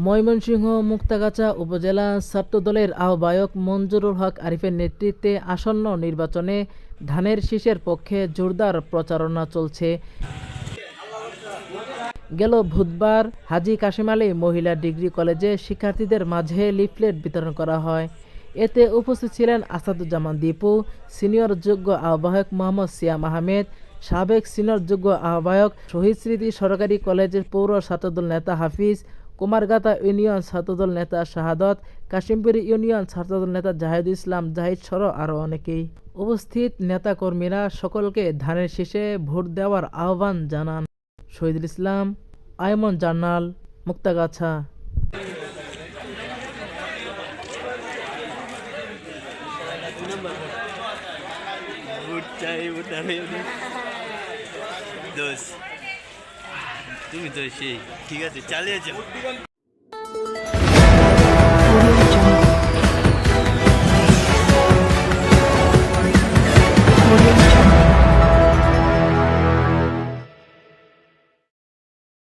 ময়মনসিংহ মুক্তাগাছা উপজেলা ছাত্রদলের আহ্বায়ক মঞ্জুরুল হক আরিফের নেতৃত্বে আসন্ন নির্বাচনে ধানের শীষের পক্ষে জোরদার প্রচারণা চলছে। গেল বুধবার হাজী কাশিম আলী মহিলা ডিগ্রি কলেজে শিক্ষার্থীদের মাঝে লিফলেট বিতরণ করা হয়। এতে উপস্থিত ছিলেন আসাদুজ্জামান দীপু, সিনিয়র যুগ্ম আহ্বায়ক মোহাম্মদ সিয়াম আহমেদ, সাবেক সিনিয়র যুগ্ম আহ্বায়ক শহীদ স্মৃতি সরকারি কলেজের পৌর ছাত্রদল নেতা হাফিজ, কুমারগাতা ইউনিয়ন ছাত্রদল নেতা শাহাদত, কাশিমপুর ইউনিয়ন ছাত্রদল নেতা জাহিদুল ইসলাম জাহিদ সহ আরও অনেকেই। উপস্থিত নেতাকর্মীরা সকলকে ধানের শীষে ভোট দেওয়ার আহ্বান জানান। শহীদুল ইসলাম, আয়মন জার্নাল, মুক্তাগাছা। তুমি তো সেই ঠিক আছে চালিয়ে যাও।